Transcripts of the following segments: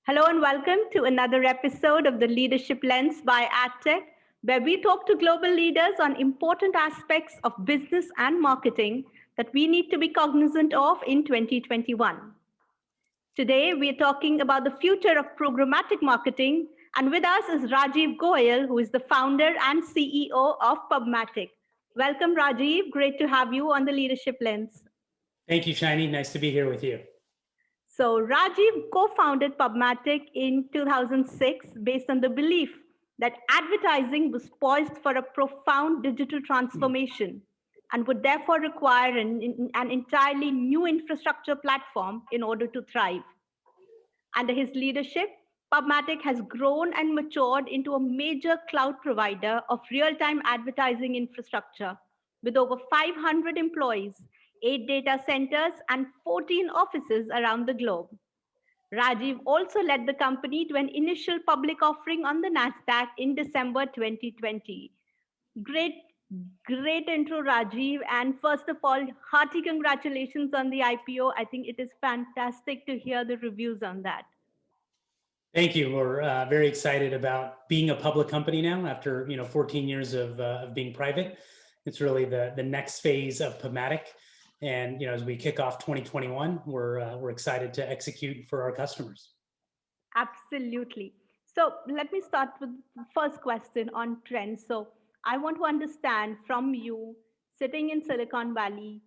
Hello and welcome to another episode of the Leadership Lens by AdTech, where we talk to global leaders on important aspects of business and marketing that we need to be cognizant of in 2021. Today, we are talking about the future of programmatic marketing, and with us is Rajeev Goel, who is the founder and CEO of PubMatic. Welcome, Rajeev. Great to have you on the Leadership Lens. Thank you, Shiny. Nice to be here with you. So Rajeev co-founded PubMatic in 2006 based on the belief that advertising was poised for a profound digital transformation and would therefore require an entirely new infrastructure platform in order to thrive. Under his leadership, PubMatic has grown and matured into a major cloud provider of real-time advertising infrastructure with over 500 employees, 8 data centers, and 14 offices around the globe. Rajeev also led the company to an initial public offering on the NASDAQ in December 2020. Great intro, Rajeev. And first of all, hearty congratulations on the IPO. I think it is fantastic to hear the reviews on that. Thank you. We're very excited about being a public company now after 14 years of being private. It's really the next phase of PubMatic. And as we kick off 2021, we're excited to execute for our customers. Absolutely. So let me start with the first question on trends. So I want to understand from you, sitting in Silicon Valley,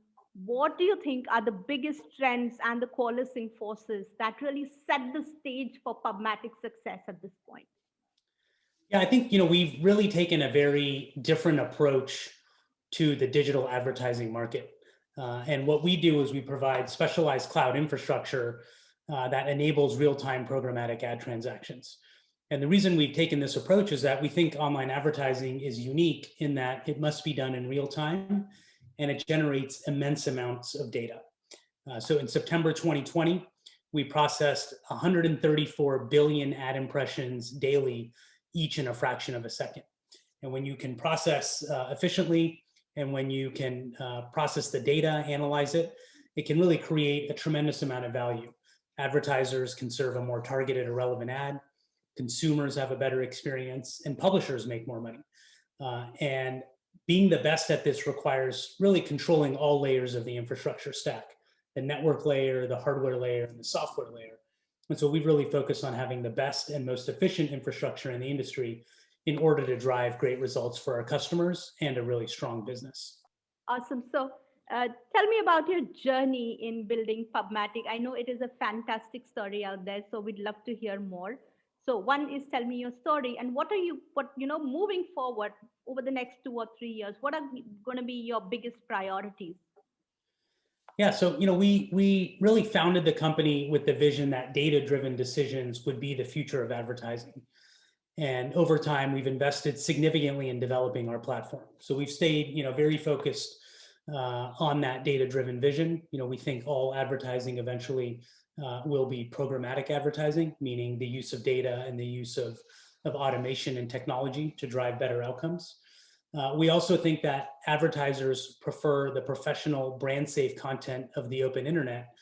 what do you think are the biggest trends and the coalescing forces that really set the stage for PubMatic's success at this point? Yeah, I think we've really taken a very different approach to the digital advertising market. And what we do is we provide specialized cloud infrastructure that enables real-time programmatic ad transactions. And the reason we've taken this approach is that we think online advertising is unique in that it must be done in real time and it generates immense amounts of data. So in September 2020, we processed 134 billion ad impressions daily, each in a fraction of a second. And when you can process efficiently, and when you can process the data, analyze it, it can really create a tremendous amount of value. Advertisers can serve a more targeted or relevant ad, consumers have a better experience, and publishers make more money. And being the best at this requires really controlling all layers of the infrastructure stack, the network layer, the hardware layer, and the software layer. And so we've really focused on having the best and most efficient infrastructure in the industry in order to drive great results for our customers and a really strong business. Awesome. So tell me about your journey in building PubMatic. I know it is a fantastic story out there, so we'd love to hear more. So one is tell me your story and what moving forward over the next 2 or 3 years, what are going to be your biggest priorities? Yeah, so we really founded the company with the vision that data-driven decisions would be the future of advertising. And over time, we've invested significantly in developing our platform. So we've stayed, very focused on that data-driven vision. We think all advertising eventually will be programmatic advertising, meaning the use of data and the use of automation and technology to drive better outcomes. We also think that advertisers prefer the professional, brand-safe content of the open internet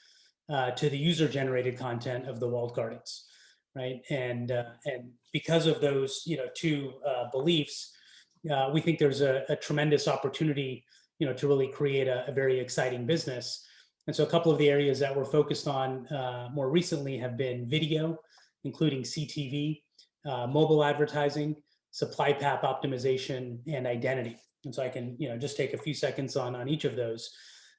to the user-generated content of the walled gardens. Right, and because of those two beliefs, we think there's a tremendous opportunity to really create a very exciting business. And so a couple of the areas that we're focused on more recently have been video, including CTV, mobile advertising, supply path optimization, and identity. And so I can just take a few seconds on each of those.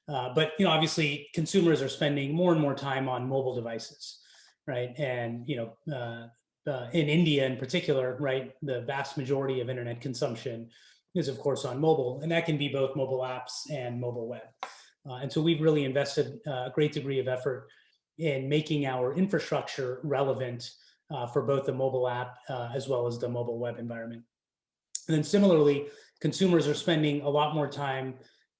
But obviously consumers are spending more and more time on mobile devices. Right, and in India in particular, right, the vast majority of internet consumption is of course on mobile, and that can be both mobile apps and mobile web. And so we've really invested a great degree of effort in making our infrastructure relevant for both the mobile app as well as the mobile web environment. And then similarly, consumers are spending a lot more time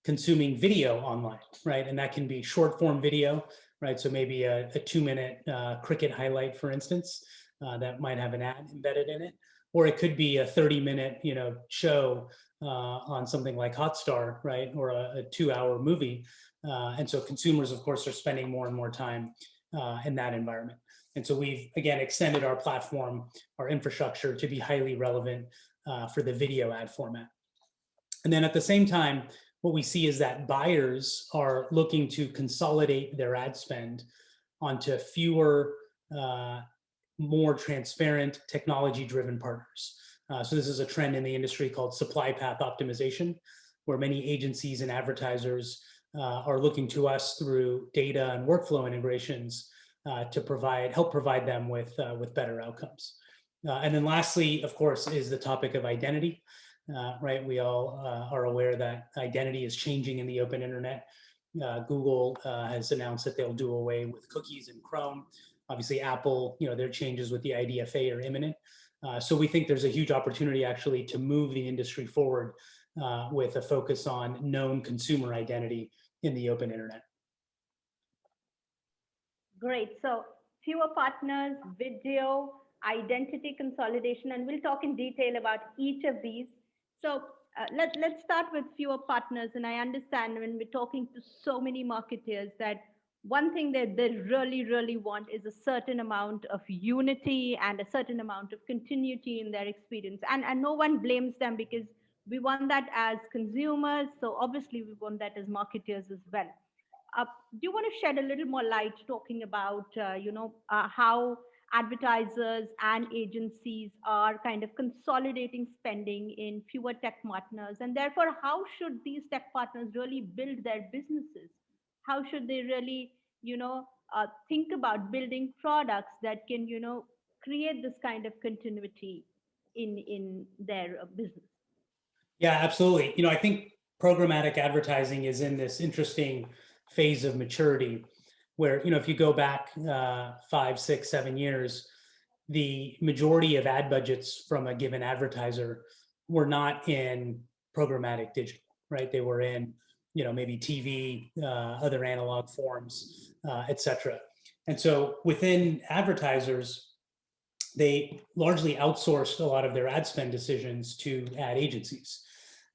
consuming video online, right, and that can be short form video. Right, so maybe a 2-minute cricket highlight, for instance, that might have an ad embedded in it, or it could be a 30-minute, show on something like Hotstar, right, or a 2-hour movie. And so consumers, of course, are spending more and more time in that environment. And so we've, again, extended our platform, our infrastructure to be highly relevant for the video ad format. And then at the same time, what we see is that buyers are looking to consolidate their ad spend onto fewer, more transparent, technology-driven partners. So this is a trend in the industry called supply path optimization, where many agencies and advertisers are looking to us through data and workflow integrations to help provide them with better outcomes. And then lastly, of course, is the topic of identity. Right, we all are aware that identity is changing in the open internet. Google has announced that they'll do away with cookies in Chrome. Obviously, Apple, their changes with the IDFA are imminent. So we think there's a huge opportunity actually to move the industry forward with a focus on known consumer identity in the open internet. Great. So fewer partners, video, identity consolidation, and we'll talk in detail about each of these. So let's start with fewer partners. And I understand when we're talking to so many marketers that one thing that they really, really want is a certain amount of unity and a certain amount of continuity in their experience. And no one blames them because we want that as consumers. So obviously we want that as marketers as well. Do you want to shed a little more light talking about, how advertisers and agencies are kind of consolidating spending in fewer tech partners? And therefore, how should these tech partners really build their businesses? How should they really, think about building products that can, create this kind of continuity in their business? Yeah, absolutely. I think programmatic advertising is in this interesting phase of maturity where, if you go back 5, 6, 7 years, the majority of ad budgets from a given advertiser were not in programmatic digital, right? They were in, maybe TV, other analog forms, et cetera. And so within advertisers, they largely outsourced a lot of their ad spend decisions to ad agencies.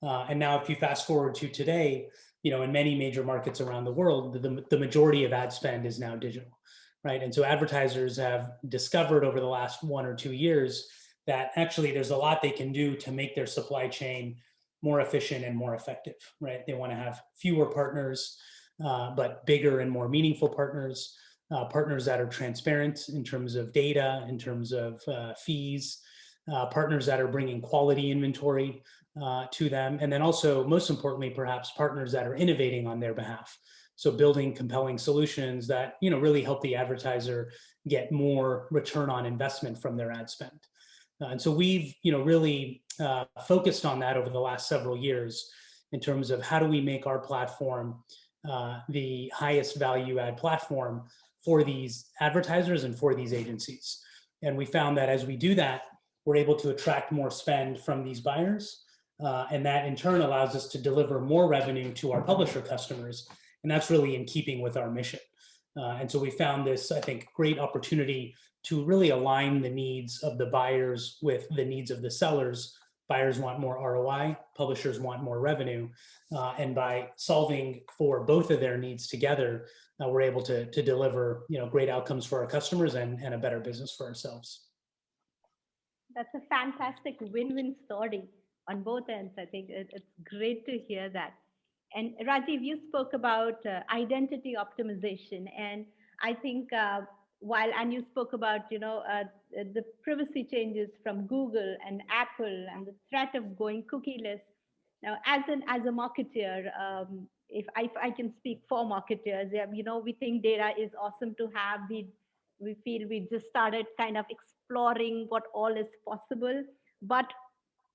And now if you fast forward to today, in many major markets around the world, the majority of ad spend is now digital, right? And so advertisers have discovered over the last 1 or 2 years that actually there's a lot they can do to make their supply chain more efficient and more effective, right? They want to have fewer partners, but bigger and more meaningful partners, partners that are transparent in terms of data, in terms of fees, partners that are bringing quality inventory to them. And then also, most importantly, perhaps partners that are innovating on their behalf. So building compelling solutions that, really help the advertiser get more return on investment from their ad spend. And so we've, really focused on that over the last several years in terms of how do we make our platform the highest value add platform for these advertisers and for these agencies. And we found that as we do that, we're able to attract more spend from these buyers. And that in turn allows us to deliver more revenue to our publisher customers. And that's really in keeping with our mission. And so we found this, I think, great opportunity to really align the needs of the buyers with the needs of the sellers. Buyers want more ROI, publishers want more revenue. And by solving for both of their needs together, we're able to deliver, great outcomes for our customers and a better business for ourselves. That's a fantastic win-win story on both ends. I think it's great to hear that. And Rajeev, you spoke about identity optimization, and I think and you spoke about the privacy changes from Google and Apple and the threat of going cookieless. Now, as a marketer, if I can speak for marketers, we think data is awesome to have. We feel we just started kind of exploring what all is possible,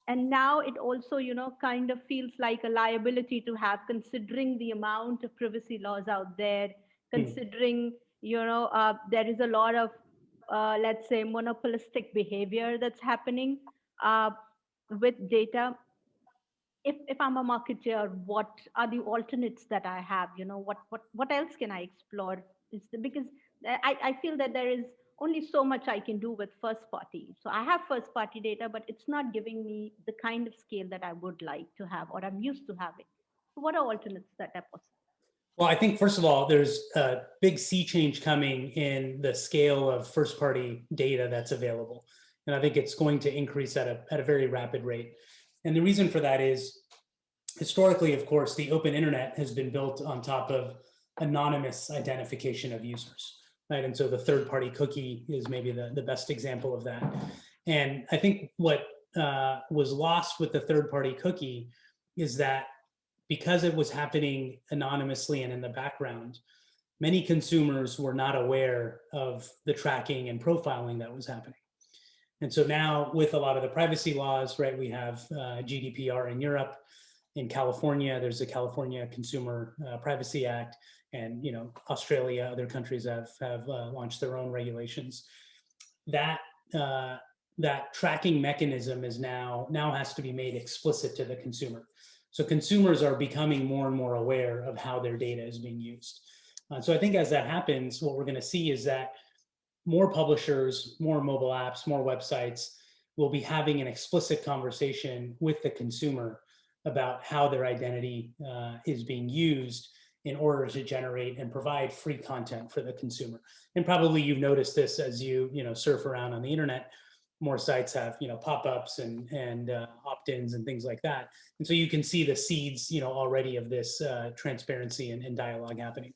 and now it also kind of feels like a liability to have, considering the amount of privacy laws out there, considering there is a lot of let's say monopolistic behavior that's happening with data. If I'm a marketer, what are the alternates that I have? What else can I explore? Because I feel that there is only so much I can do with first party. So I have first party data, but it's not giving me the kind of scale that I would like to have or I'm used to having. So what are alternates that are possible? Well, I think, first of all, there's a big sea change coming in the scale of first-party data that's available. And I think it's going to increase at a very rapid rate. And the reason for that is, historically, of course, the open internet has been built on top of anonymous identification of users, right? And so the third-party cookie is maybe the best example of that. And I think what was lost with the third-party cookie is that because it was happening anonymously and in the background, many consumers were not aware of the tracking and profiling that was happening. And so now, with a lot of the privacy laws, right, we have GDPR in Europe. In California, there's the California Consumer Privacy Act, and Australia, other countries have launched their own regulations. That tracking mechanism is now has to be made explicit to the consumer. So consumers are becoming more and more aware of how their data is being used. So I think as that happens, what we're going to see is that more publishers, more mobile apps, more websites will be having an explicit conversation with the consumer about how their identity is being used in order to generate and provide free content for the consumer. And probably you've noticed this as you surf around on the internet. More sites have pop-ups and opt-ins and things like that, and so you can see the seeds already of this transparency and dialogue happening.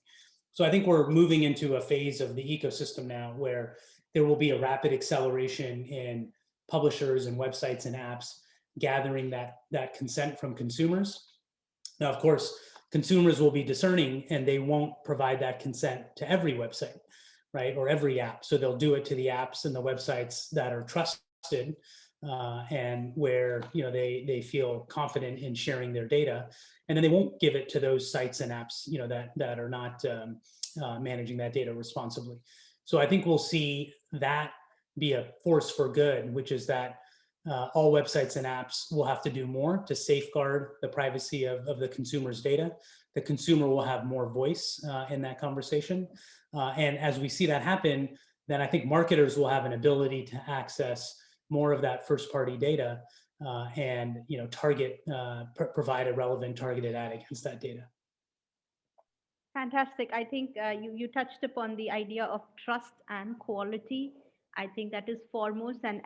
So I think we're moving into a phase of the ecosystem now where there will be a rapid acceleration in publishers and websites and apps gathering that consent from consumers. Now, of course, consumers will be discerning, and they won't provide that consent to every website, right, or every app. So they'll do it to the apps and the websites that are trusted and where they feel confident in sharing their data, and then they won't give it to those sites and apps that are not managing that data responsibly. So I think we'll see that be a force for good, which is that all websites and apps will have to do more to safeguard the privacy of the consumer's data. The consumer will have more voice in that conversation. And as we see that happen, then I think marketers will have an ability to access more of that first-party data and provide a relevant targeted ad against that data. Fantastic. I think you touched upon the idea of trust and quality. I think that is foremost. And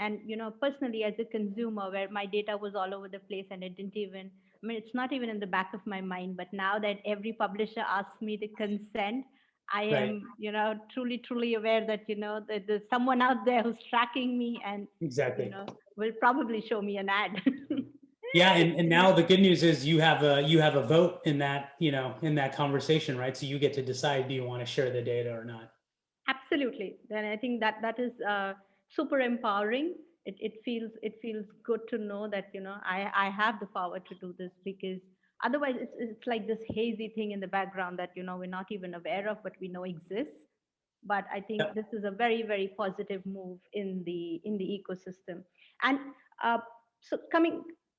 personally, as a consumer, where my data was all over the place and it didn't even, it's not even in the back of my mind. But now that every publisher asks me the consent, I am, truly aware that, that there's someone out there who's tracking me and, exactly, will probably show me an ad. Yeah, and now the good news is you have a vote in that in that conversation, right? So you get to decide, do you want to share the data or not? Absolutely. Then I think that is super empowering. It feels good to know that I have the power to do this, because otherwise it's like this hazy thing in the background that we're not even aware of, but we know exists. But I think this is a very, very positive move in the ecosystem. And so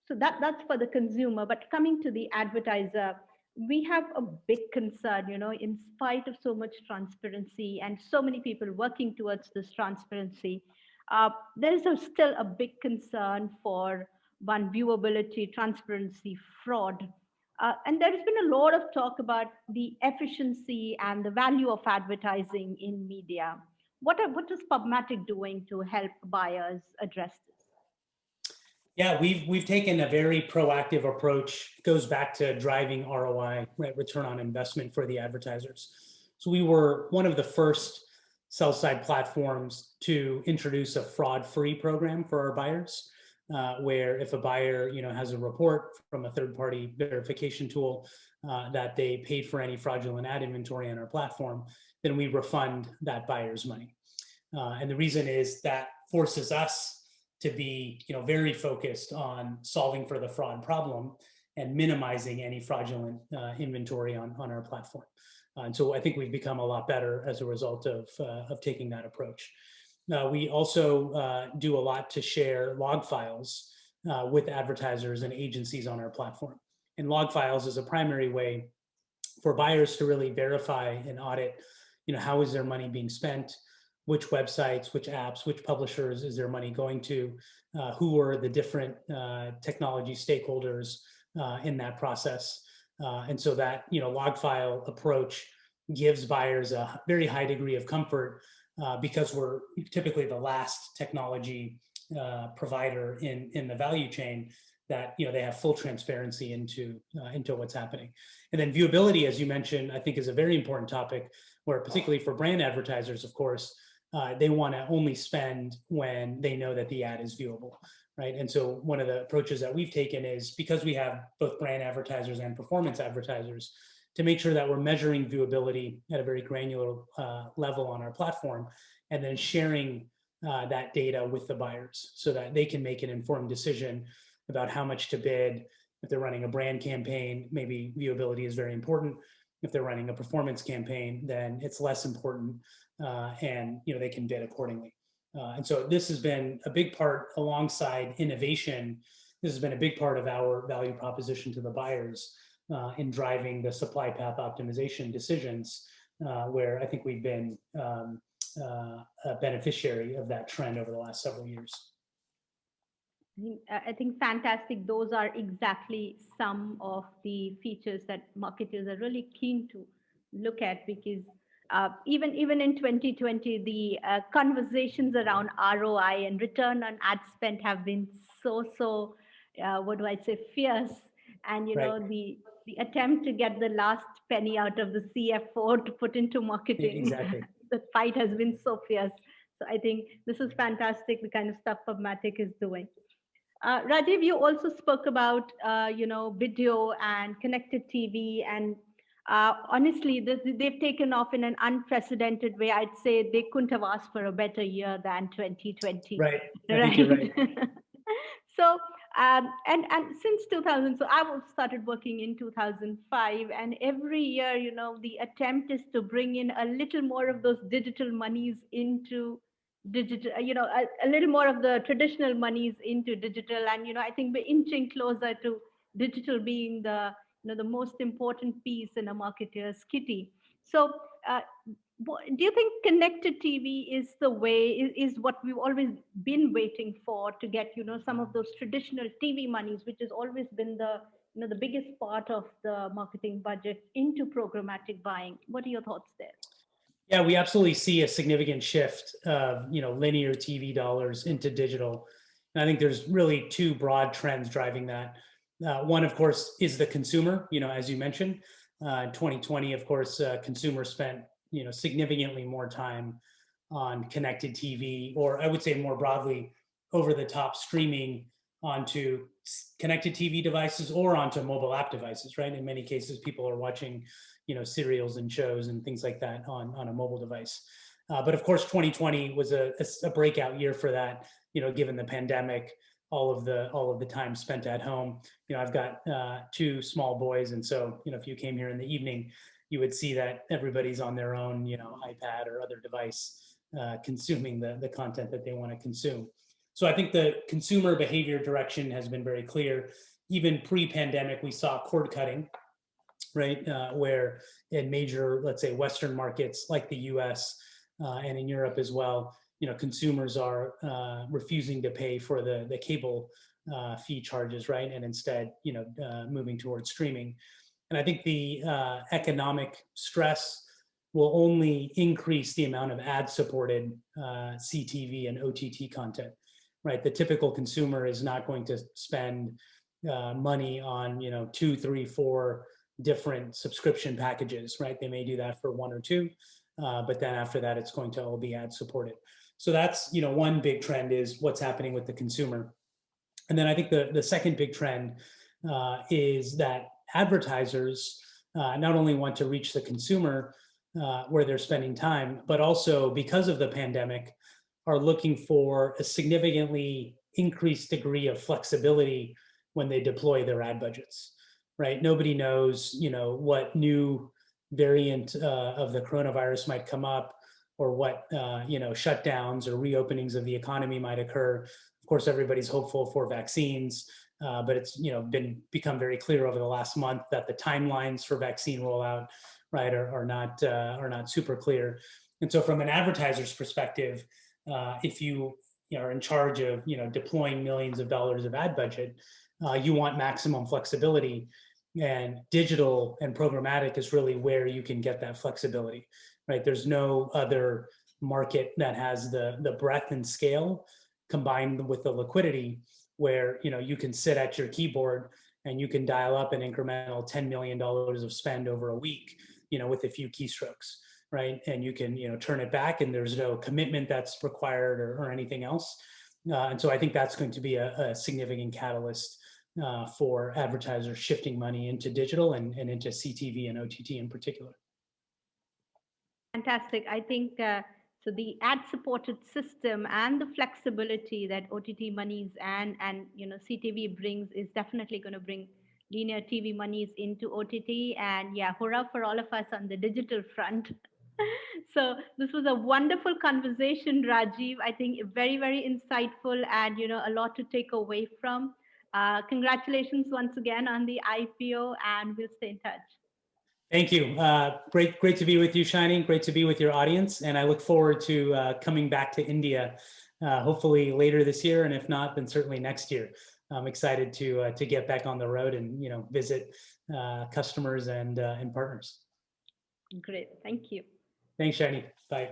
that's for the consumer, but coming to the advertiser, we have a big concern, in spite of so much transparency and so many people working towards this transparency, there is still a big concern for one, viewability, transparency, fraud. And there has been a lot of talk about the efficiency and the value of advertising in media. What is PubMatic doing to help buyers address this? Yeah, we've taken a very proactive approach. It goes back to driving ROI, right, return on investment for the advertisers. So we were one of the first sell-side platforms to introduce a fraud-free program for our buyers, where if a buyer has a report from a third-party verification tool that they paid for any fraudulent ad inventory on our platform, then we refund that buyer's money. And the reason is that forces us to be very focused on solving for the fraud problem and minimizing any fraudulent inventory on our platform. And so I think we've become a lot better as a result of taking that approach. We also do a lot to share log files with advertisers and agencies on our platform. And log files is a primary way for buyers to really verify and audit, how is their money being spent, which websites, which apps, which publishers is their money going to, who are the different technology stakeholders in that process. And so that, log file approach gives buyers a very high degree of comfort because we're typically the last technology provider in the value chain, that they have full transparency into what's happening. And then viewability, as you mentioned, I think is a very important topic, where particularly for brand advertisers, of course, they want to only spend when they know that the ad is viewable, right? And so one of the approaches that we've taken is, because we have both brand advertisers and performance advertisers, to make sure that we're measuring viewability at a very granular level on our platform, and then sharing that data with the buyers so that they can make an informed decision about how much to bid. If they're running a brand campaign, maybe viewability is very important. If they're running a performance campaign, then it's less important, and they can bid accordingly. And so this has been a big part, alongside innovation. This has been a big part of our value proposition to the buyers in driving the supply path optimization decisions, where I think we've been a beneficiary of that trend over the last several years. I think fantastic. Those are exactly some of the features that marketers are really keen to look at, because even in 2020, the conversations around ROI and return on ad spend have been so what do I say, fierce. And Right. the attempt to get the last penny out of the CFO to put into marketing, Exactly. the fight has been so fierce. So I think this is fantastic, the kind of stuff PubMatic is doing. Rajeev, you also spoke about video and connected TV, and honestly, they've taken off in an unprecedented way. I'd say they couldn't have asked for a better year than 2020. Right. I think you're Right. right. So and since 2000, so I started working in 2005, and every year, the attempt is to bring in a little more of those digital monies into digital, a little more of the traditional monies into digital. And I think we're inching closer to digital being the the most important piece in a marketer's kitty. So do you think connected TV is the way, is what we've always been waiting for, to get some of those traditional TV monies, which has always been the the biggest part of the marketing budget, into programmatic buying? What are your thoughts there? Yeah, we absolutely see a significant shift of linear TV dollars into digital. And I think there's really two broad trends driving that. One, of course, is the consumer. As you mentioned, in 2020, of course, consumers spent significantly more time on connected TV, or I would say more broadly, over-the-top streaming onto connected TV devices or onto mobile app devices. Right. In many cases, people are watching serials and shows and things like that on a mobile device. But of course, 2020 was a breakout year for that, given the pandemic, all of the time spent at home. I've got two small boys. And so, if you came here in the evening, you would see that everybody's on their own, iPad or other device, consuming the content that they want to consume. So I think the consumer behavior direction has been very clear. Even pre-pandemic, we saw cord cutting, right? Where in major, let's say, Western markets like the US and in Europe as well, consumers are refusing to pay for the cable fee charges, right? And instead, moving towards streaming. And I think the economic stress will only increase the amount of ad-supported CTV and OTT content, right? The typical consumer is not going to spend money on 2, 3, 4 different subscription packages, right? They may do that for 1 or 2, but then after that, it's going to all be ad supported. So that's one big trend, is what's happening with the consumer. And then I think the second big trend is that advertisers not only want to reach the consumer where they're spending time, but also, because of the pandemic, are looking for a significantly increased degree of flexibility when they deploy their ad budgets, right? Nobody knows, what new variant of the coronavirus might come up, or what, shutdowns or reopenings of the economy might occur. Of course, everybody's hopeful for vaccines, but it's, become very clear over the last month that the timelines for vaccine rollout, right, are not super clear. And so from an advertiser's perspective, if you are in charge of, deploying millions of dollars of ad budget, you want maximum flexibility. And digital and programmatic is really where you can get that flexibility, right? There's no other market that has the breadth and scale combined with the liquidity where, you know, you can sit at your keyboard and you can dial up an incremental $10 million of spend over a week, you know, with a few keystrokes, right? And you can, you know, turn it back and there's no commitment that's required or anything else. And so I think that's going to be a significant catalyst for advertisers shifting money into digital and into CTV and OTT in particular. Fantastic. I think so. The ad-supported system and the flexibility that OTT monies and CTV brings is definitely going to bring linear TV monies into OTT. And yeah, hurrah for all of us on the digital front. So this was a wonderful conversation, Rajeev. I think very, very insightful and a lot to take away from. Congratulations once again on the IPO, and we'll stay in touch. Thank you. Great to be with you, Shining. Great to be with your audience. And I look forward to coming back to India, hopefully later this year. And if not, then certainly next year. I'm excited to get back on the road and, visit customers and partners. Great. Thank you. Thanks, Shining. Bye.